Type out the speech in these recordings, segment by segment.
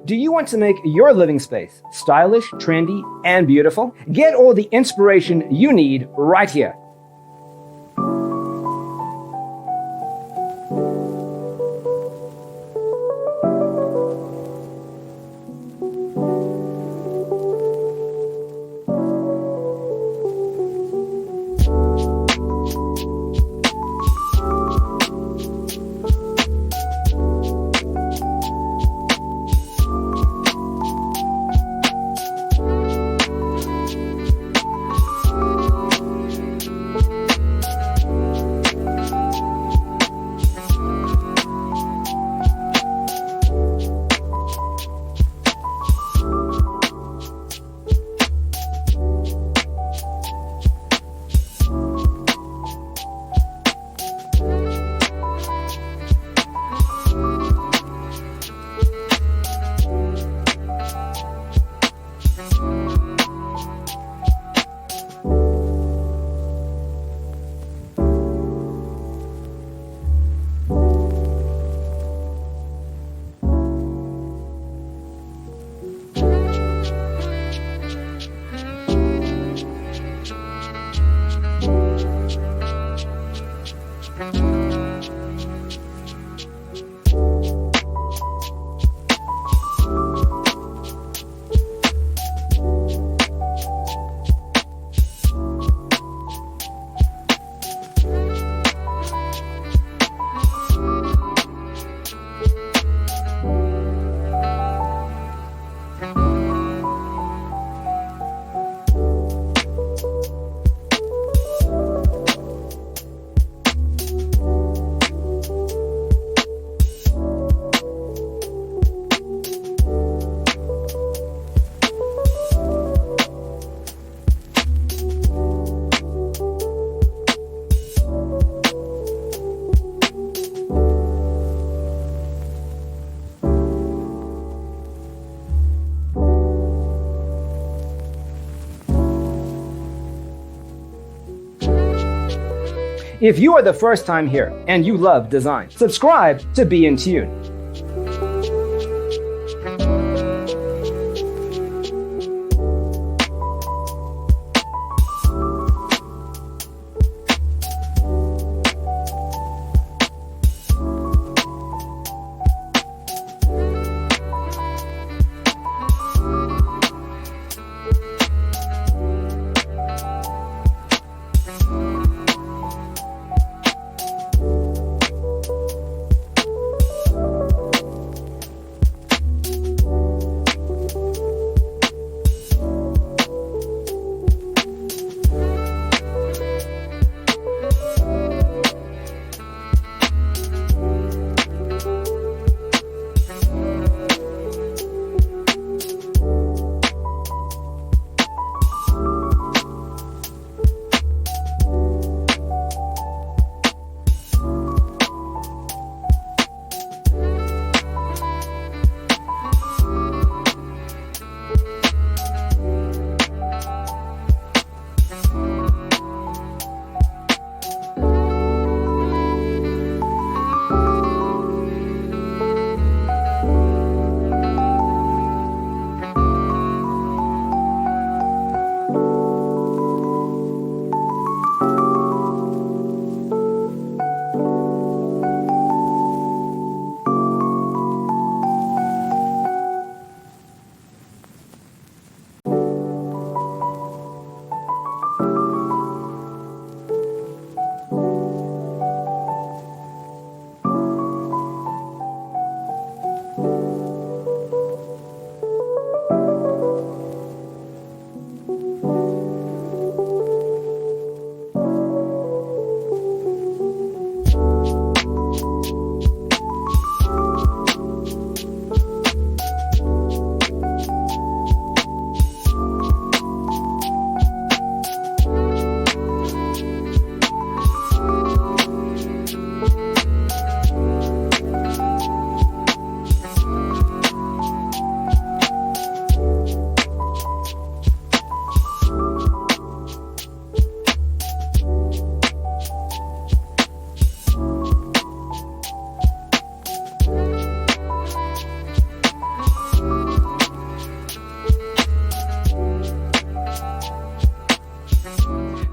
Do you want to make your living space stylish, trendy, and beautiful? Get all the inspiration you need right here. If you are the first time here and you love design, subscribe to Be in Tune.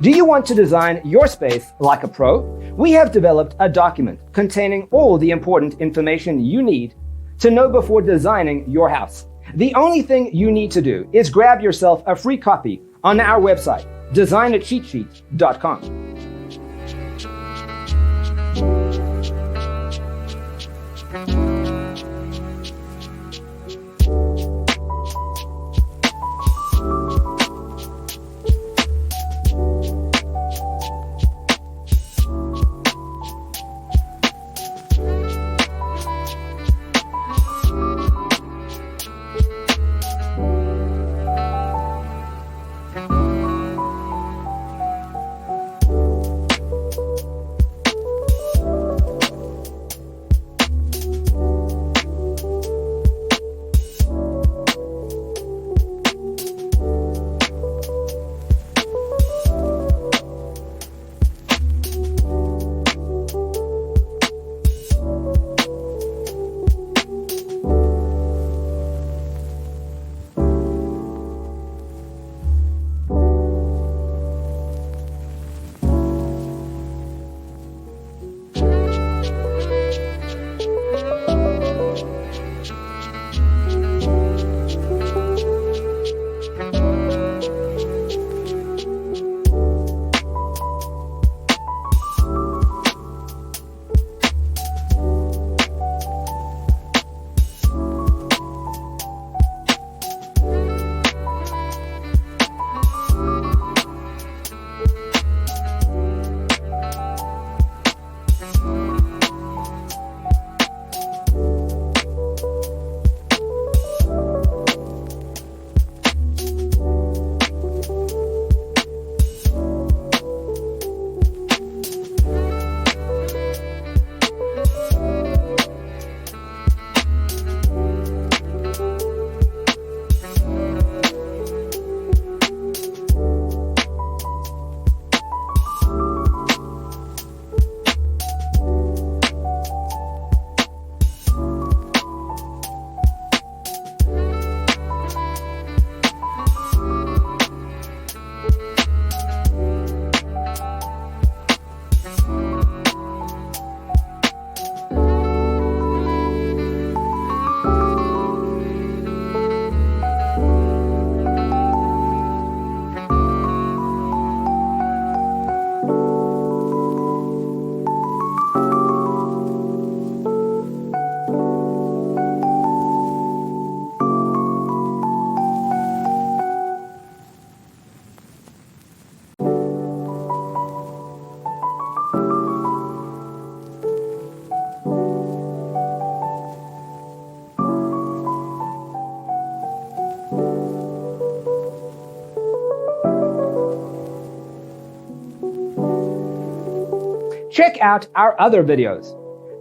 Do you want to design your space like a pro? We have developed a document containing all the important information you need to know before designing your house. The only thing you need to do is grab yourself a free copy on our website, designacheatsheet.com. Check out our other videos.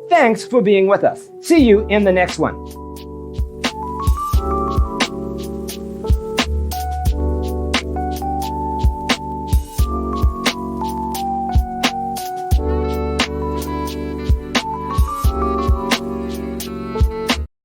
Thanks for being with us. See you in the next one.